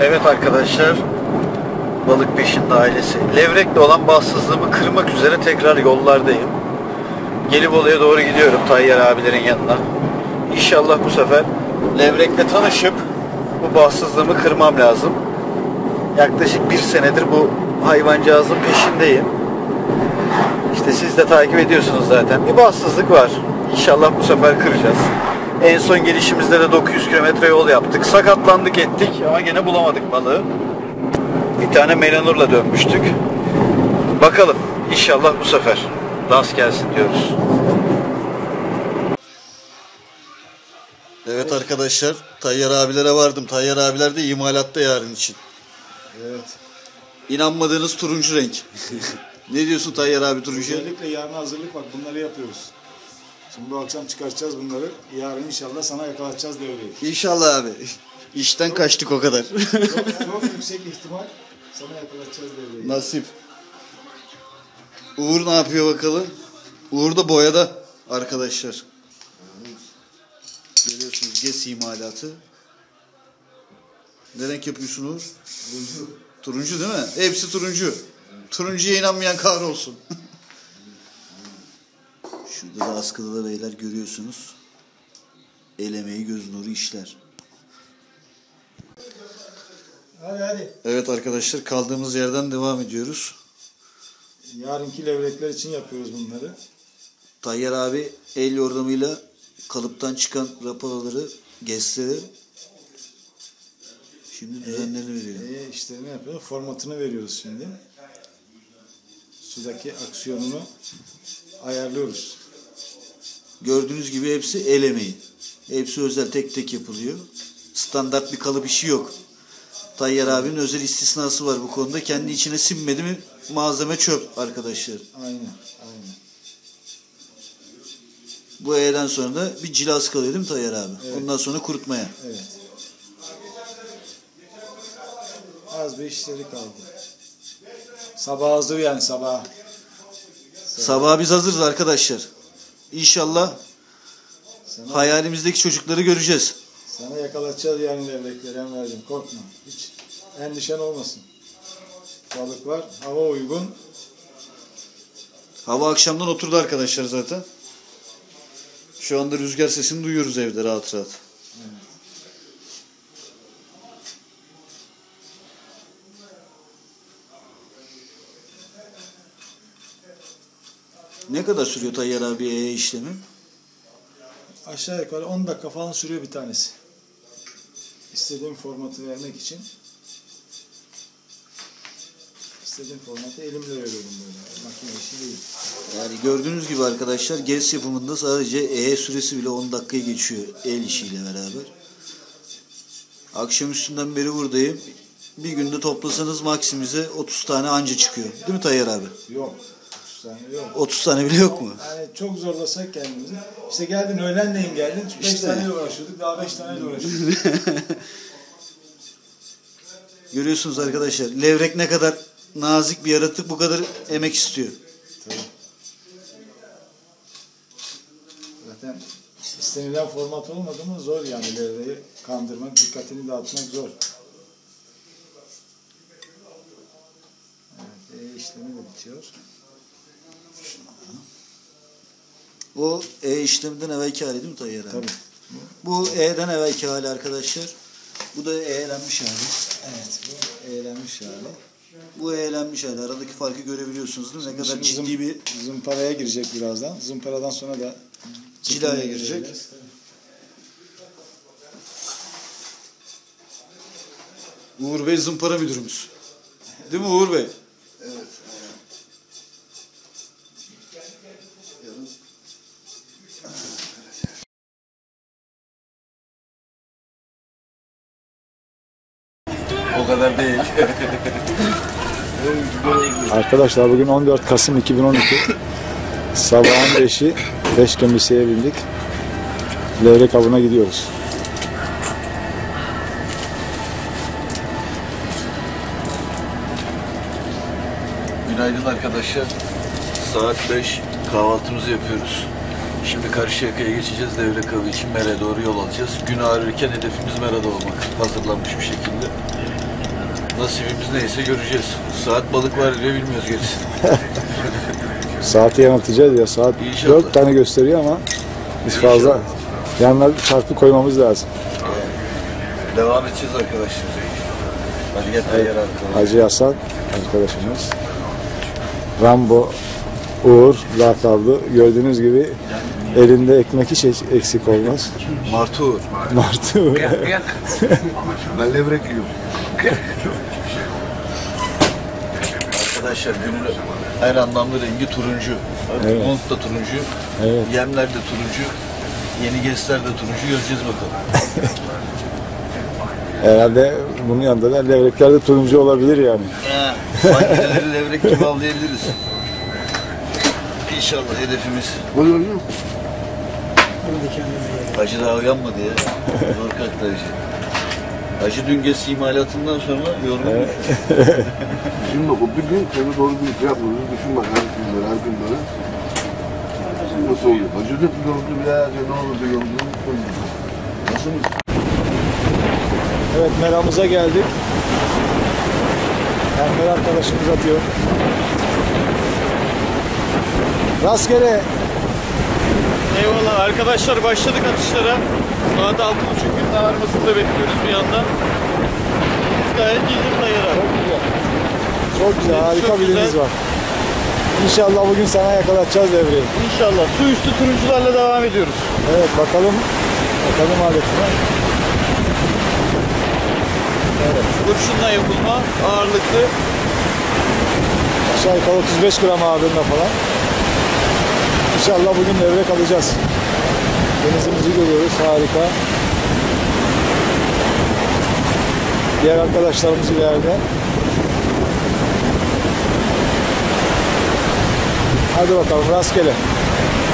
Evet arkadaşlar, Balık Peşinde ailesi. Levrek'le olan bahtsızlığımı kırmak üzere tekrar yollardayım. Gelibolu'ya doğru gidiyorum, Tayyar abilerin yanına. İnşallah bu sefer Levrek'le tanışıp bu bahtsızlığımı kırmam lazım. Yaklaşık 1 senedir bu hayvancağızın peşindeyim. İşte siz de takip ediyorsunuz zaten. Bir bahtsızlık var. İnşallah bu sefer kıracağız. En son gelişimizde de 900 kilometre yol yaptık. Sakatlandık ettik ama gene bulamadık balığı. Bir tane Melanur'la dönmüştük. Bakalım. İnşallah bu sefer rast gelsin diyoruz. Evet arkadaşlar, Tayyar abilere vardım. Tayyar abiler de imalatta yarın için. Evet. İnanmadığınız turuncu renk. Ne diyorsun Tayyar abi turuncu? Özellikle yarına hazırlık, bak bunları yapıyoruz. Şimdi bu akşam çıkartacağız bunları. Yarın inşallah sana yakalatacağız devreyi. İnşallah abi. İşten kaçtık o kadar. Çok yüksek ihtimal sana yakalatacağız devreyi. Nasip. Uğur ne yapıyor bakalım? Uğur da boyada arkadaşlar. Görüyorsunuz GES imalatı. Ne renk yapıyorsun Uğur? Turuncu. Turuncu değil mi? Hepsi turuncu. Turuncuya inanmayan kahrolsun. Şurada da askıda da beyler görüyorsunuz. El emeği göz nuru işler. Hadi. Evet arkadaşlar, kaldığımız yerden devam ediyoruz. Yarınki levrekler için yapıyoruz bunları. Tayyar abi el yordamıyla kalıptan çıkan rapalaları, gesleri şimdi düzenlerini veriyor. İşlerini yapıyoruz. Formatını veriyoruz şimdi. Sudaki aksiyonunu ayarlıyoruz. Gördüğünüz gibi hepsi el emeği. Hepsi özel, tek tek yapılıyor. Standart bir kalıp işi yok. Tayyar abinin özel istisnası var bu konuda. Kendi içine sinmedi mi malzeme çöp arkadaşlar. Aynen. Bu E'den sonra da bir cilası kalıyor değil mi Tayyar abi? Evet. Ondan sonra kurutmaya. Evet. Az bir işleri kaldı. Sabah hazır yani sabah. Sabaha biz hazırız arkadaşlar. İnşallah hayalimizdeki çocukları göreceğiz. Sana yakalatacağız yani levrekleri Enver'cim, korkma. Hiç endişen olmasın. Balık var, hava uygun. Hava akşamdan oturdu arkadaşlar zaten. Şu anda rüzgar sesini duyuyoruz evde rahat rahat. Evet. Ne kadar sürüyor Tayyar abi işlemi? Aşağı yukarı 10 dakika falan sürüyor bir tanesi. İstediğim formatı vermek için. İstediğim formatı elimle veriyorum böyle. Makine işi değil. Yani gördüğünüz gibi arkadaşlar GES yapımında sadece süresi bile 10 dakikayı geçiyor el işiyle beraber. Akşam üstünden beri buradayım. Bir günde toplasanız maksimize 30 tane anca çıkıyor. Değil mi Tayyar abi? Yok. 30 tane yok. 30 tane bile yok mu? Yani çok zorlasak kendimizi. İşte geldin öğlenleyin geldin. 5 İşte. taneyle uğraşıyorduk. Daha 5 taneyle uğraşıyorduk. Görüyorsunuz arkadaşlar. Levrek ne kadar nazik bir yaratık, bu kadar emek istiyor. Tabii. Zaten istenilen format olmadı mı zor yani levreyi kandırmak, dikkatini dağıtmak zor. Evet, işlemi de bitiyor. O işleminden evvelki hali değil mi Tayyar abi? Tabii. Bu E'den evvelki hali arkadaşlar. Bu da eğlenmiş hali. Evet, bu eğlenmiş hali. Bu eğlenmiş hali. Aradaki farkı görebiliyorsunuz değil mi? Ne kadar ciddi bir zımparaya girecek birazdan. Zımparadan sonra da cilaya girecek. Uğur Bey zımpara müdürümüz. Değil mi Uğur Bey? Evet. O kadar değil. Arkadaşlar bugün 14 Kasım 2012. Sabahın 5'i 5 gemisiye bindik. Levrek avına gidiyoruz. Günaydın arkadaşlar. Saat 5, kahvaltımızı yapıyoruz. Şimdi Karşıyaka'ya geçeceğiz. Levrek avı için Mera'ya doğru yol alacağız. Gün ağrırken hedefimiz Mera'da olmak. Hazırlanmış bir şekilde. Nasibimiz neyse göreceğiz. Saat balık var diyor, bilmiyoruz gerisini. Saati yanıltacağız ya. Saat İnşallah. 4 tane gösteriyor ama biz fazla İnşallah. yanına çarpı koymamız lazım. Devam edeceğiz arkadaşlar. Hadi gel Tayyar abi. Hacı Hasan arkadaşımız. Rambo Uğur lakablı. Gördüğünüz gibi elinde ekmek hiç eksik olmaz. Martı Uğur. Martı Uğur. Ben levrek yiyorum. Arkadaşlar günün her anlamda rengi turuncu. Evet. Mont da turuncu. Evet. Yemler de turuncu. Yeni gezler de turuncu. Göreceğiz bakalım. Herhalde bunun yanında da levrekler de turuncu olabilir yani. Sankileri levrek gibi avlayabiliriz. İnşallah hedefimiz. Hacı daha uyanmadı ya. Zor kalktı Hacı. Hacı dün gez imalatından sonra yorulmuş. Şimdi bak o bir gün seni doğru bir şey yapmıyoruz. Düşün bak her gün böyle. Nasıl oluyor? Acıdık yoruldu bile ne olurdu yoruldu. Nasıl mı? Evet, meramıza geldik. Enver arkadaşımız atıyor. Rastgele. Eyvallah arkadaşlar, başladık atışlara. Saat 6.30 gün ağarmasını da bekliyoruz bir yandan. Biz gayet iyidir Tayyar abi. Çok güzel. Çok güzel, harika Çok biliniz güzel. var. İnşallah bugün sana yakalatacağız devreyi. İnşallah su üstü turuncularla devam ediyoruz. Evet, bakalım. Bakalım aletine. Evet. Kurşunla yapılma, ağırlıklı. Aşağı yukarı 35 gram ağırlığında falan. İnşallah bugün levrek alacağız. Denizimizi görüyoruz, harika. Diğer arkadaşlarımız ileride. Hadi bakalım, rastgele.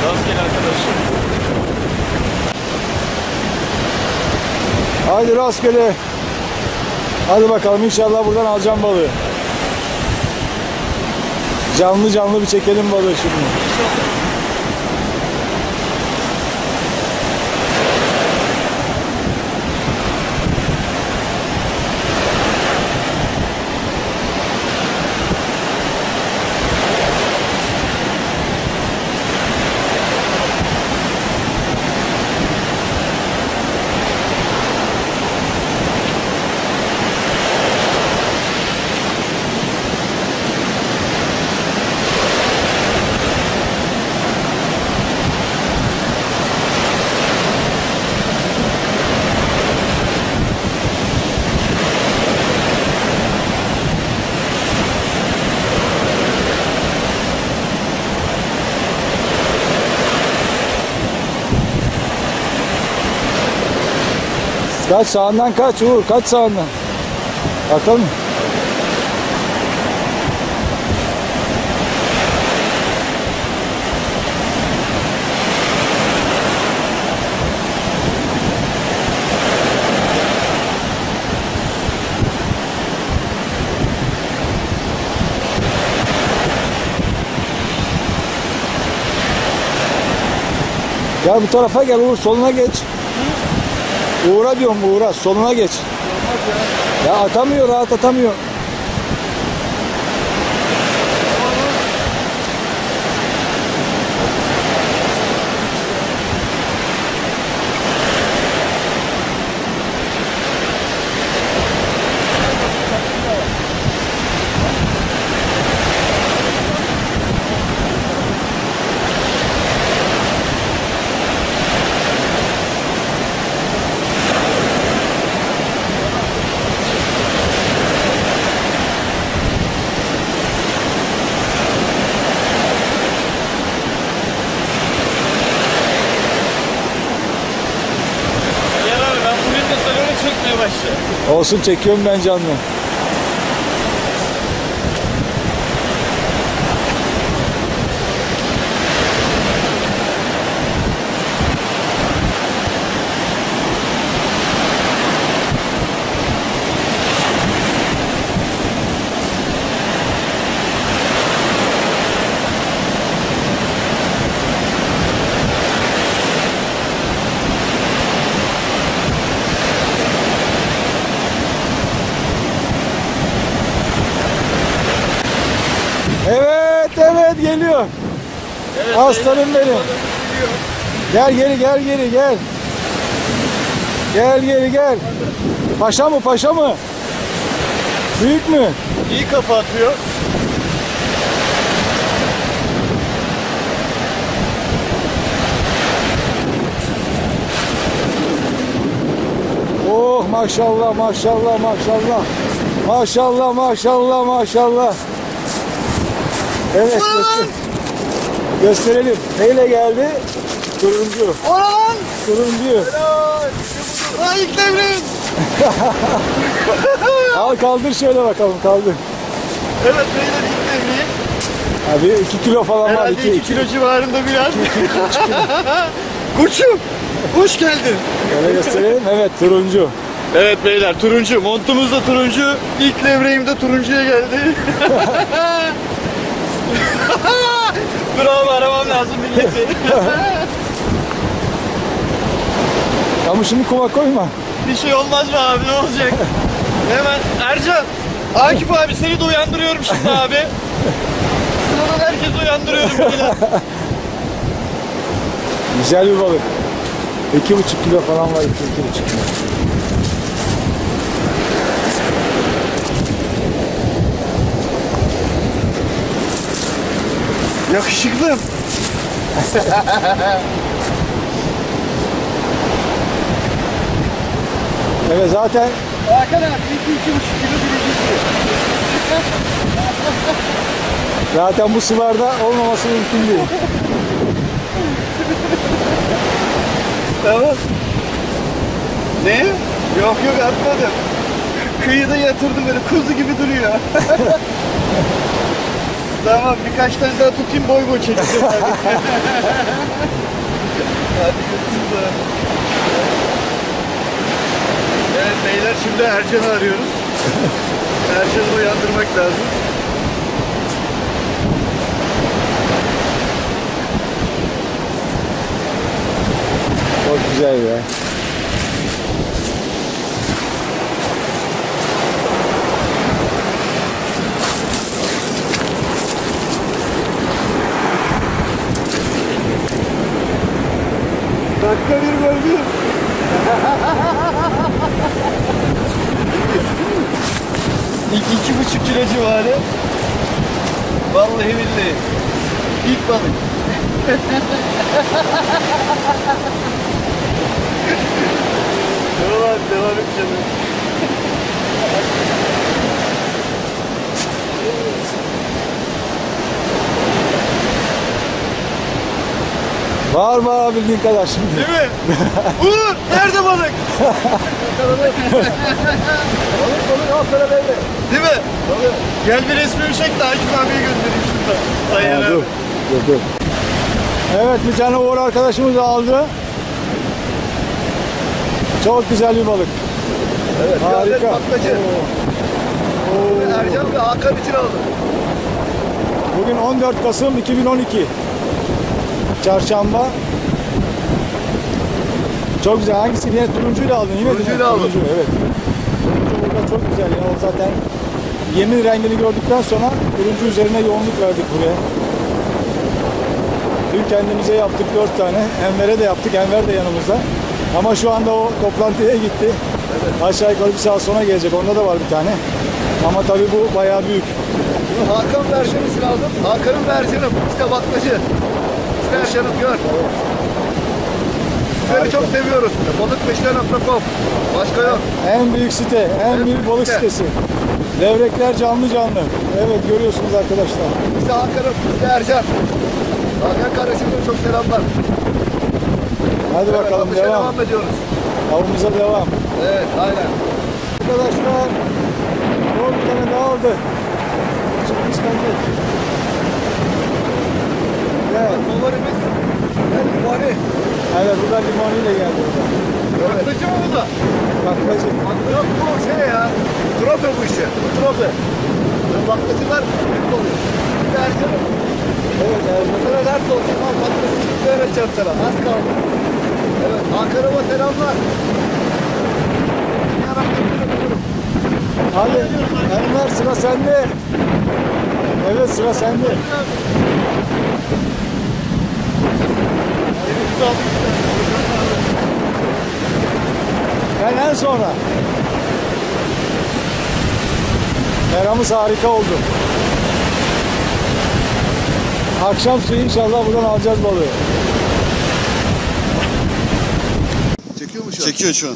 Rastgele arkadaşlar. Hadi rastgele. Hadi bakalım, inşallah buradan alacağım balığı. Canlı canlı bir çekelim balığı şimdi. Kaç sağından kaç Uğur, kaç sağından. Bakalım. Gel bu tarafa gel Uğur, soluna geç. Uğur'a diyorum, Uğur'a soluna geç. Ya atamıyor, rahat atamıyor. Tayyar abi ben bugün de sana öyle çekmeye başladım. Olsun, çekiyorum ben canlı. Evet geliyor. Evet, Aslanım benim. Gel geri gel geri gel. Gel geri gel. Paşa mı paşa mı? Büyük mü? İyi kafa atıyor. Oh maşallah maşallah maşallah. Maşallah maşallah maşallah. Evet gösterelim. Neyle geldi? Turuncu. Oralan! Turuncu. Ay ilk devrim! Al kaldır şöyle bakalım kaldır. Evet beyler ilk devri. Abi 2 kilo falan var. Herhalde 2 kilo civarında bir yer. Koçum! Hoş geldin. Öyle gösterelim. Evet turuncu. Evet beyler turuncu. Montumuz da turuncu. İlk levreğim de turuncuya geldi. Bravo aramam lazım milleti. Kamışını kuma koyma. Bir şey olmaz mı abi ne olacak? Hemen Ercan. Akif abi seni de uyandırıyorum şimdi abi. Sıradan herkesi uyandırıyorum beyler. Güzel bir balık. 2,5 kilo falan var. 2,5 kilo. Yakışıklım. Evet zaten Hakan abi 2,5 kilo bu sularda olmaması mümkün değil. Tamam. Ne? Yok atmadım. Kıyıda yatırdım böyle kuzu gibi duruyor. Tamam birkaç tane daha tutayım boy boy çekeceğim abi. Hadi görüşürüz abi. Evet beyler şimdi Ercan'ı arıyoruz. Ercan'ı uyandırmak lazım. Çok güzel ya. Dakika bir böldü. İlk 2,5 kilo civarı. Vallahi billahi. İlk balık. Devam et canım. Var mı bildiğin kadar şimdi? Değil mi? Uğur! Nerede balık? Değil mi? Gel bir resmimi çek de Akif abiye göndereyim şurada. Hayır Dur, abi. dur. Evet bir tane Uğur arkadaşımız aldı. Çok güzel bir balık. Evet, Harika. Patlacı. Ercan ve Hakan için aldım. Bugün 14 Kasım 2012. Çarşamba. Çok güzel. Hangisini? Yine turuncuyla aldın. Yine Turuncuyla aldım. Turuncu, evet. Turuncu burada çok güzel ya. O zaten yemin rengini gördükten sonra turuncu üzerine yoğunluk verdik buraya. Dün kendimize yaptık 4 tane. Enver'e de yaptık. Enver de yanımızda. Ama şu anda o toplantıya gitti. Evet. Aşağı yukarı bir saat sonra gelecek. Onda da var bir tane. Ama tabii bu bayağı büyük. Bunu Hakan versiyonu için aldım. Hakan'ın versiyonu. İşte baklacı. İşte Ercan'ım gör. Sizleri çok seviyoruz. Balıkpeşte.com. Başka yok. En büyük site, en büyük büyük balık site. sitesi. Levrekler canlı canlı. Evet görüyorsunuz arkadaşlar. İşte Hakan'ım. İşte Ercan. Hakan kardeşimden çok selamlar. Hadi Evet, bakalım atışa devam. devam ediyoruz. Avımıza devam. Evet, aynen. Arkadaşlar o bir tane daha aldı. Çıkmış bence. Gel. Favorimiz limoni. Evet burada limoniyle geldi burada. Evet. Baklacı mı bu da? Baklacı. Yok bu şey ya. Trofe bu işi. Bu trofe. Baklacılar büyük oluyor. Bir de Ercan'ım. Evet Ercan. Sana ders olsun. Al baklacı çıktı öğreteceğim sana. Az kaldı. Evet. Hakan'ıma selamlar. Hadi Enver sıra sende. Evet, sıra sende. Ben en sonra. Meramız harika oldu. Akşam suyu inşallah buradan alacağız balığı. Çekiyor mu şu an? Çekiyor şu an.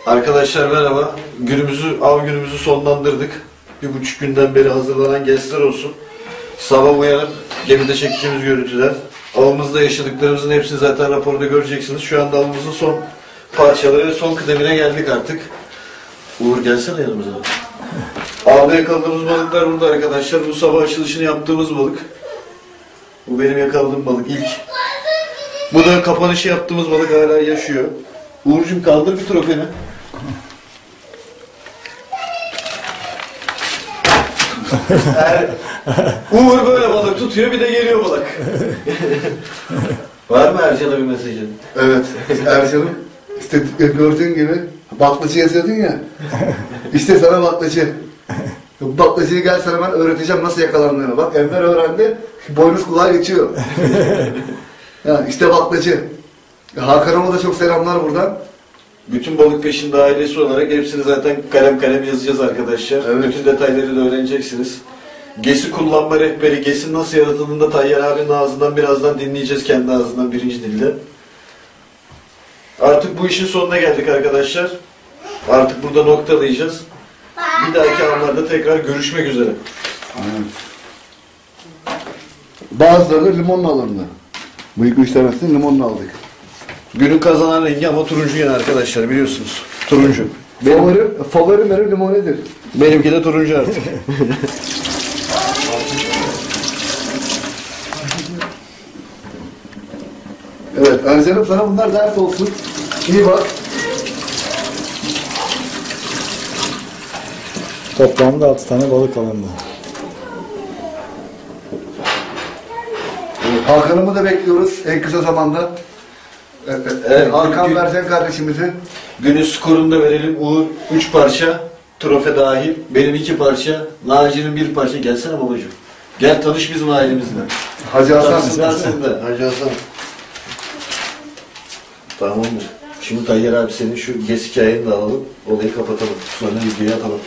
Arkadaşlar merhaba. Av günümüzü sonlandırdık. 1,5 günden beri hazırlanan gençler olsun. Sabah uyanıp gemide çektiğimiz görüntüler. Avımızda yaşadıklarımızın hepsini zaten raporda göreceksiniz. Şu anda avımızın son parçaları ve son kıdemine geldik artık. Uğur gelsene yanımıza. Avda yakaladığımız balıklar burada arkadaşlar. Bu sabah açılışını yaptığımız balık. Bu benim yakaladığım balık ilk. Bu da kapanışı yaptığımız balık, hala yaşıyor. Uğur'cum kaldır bir trofeni. Uğur böyle balık tutuyor, bir de geliyor balık. Var mı Ercan'a bir mesajın? Evet. Ercan'ım işte gördüğün gibi baklacı yazıyordun ya. İşte sana baklacı. Baklacıyı gel sana ben öğreteceğim nasıl yakalandığını. Bak Enver öğrendi. Boynuz kulağa geçiyor. Ya işte baklacı. Hakan'a da çok selamlar buradan. Bütün balık peşinde ailesi olarak hepsini zaten kalem kalem yazacağız arkadaşlar. Evet. Bütün detayları da öğreneceksiniz. GES'i kullanma rehberi, GES'in nasıl yaratıldığını da Tayyar abinin ağzından birazdan dinleyeceğiz, kendi ağzından birinci dilde. Artık bu işin sonuna geldik arkadaşlar. Artık burada noktalayacağız. Bir dahaki avlarda tekrar görüşmek üzere. Aynen. Bazıları da limonla alındı. Bu ilk 3 tanesini limonla aldık. Günün kazanan rengi ama turuncu yine arkadaşlar, biliyorsunuz. Turuncu. Favorim benim limonedir. Benimki de turuncu artık. Evet Ercan'ım sana bunlar ders olsun. İyi bak. Toplamda 6 tane balık alındı. Hakan'ımı da bekliyoruz en kısa zamanda. Evet, Hakan gün- Bercan kardeşimizi. Günün skorunu da verelim. Uğur 3 parça, trofe dahil. Benim 2 parça, Naci'nin 1 parça. Gelsene babacığım. Gel tanış bizim ailemizle. Hacı Hasan. Tanısınlar seni de. Hacı Hasan. Tamamdır. Şimdi Tayyar abi senin şu GES hikayeni de alalım. Olayı kapatalım. Sonra videoyu atalım.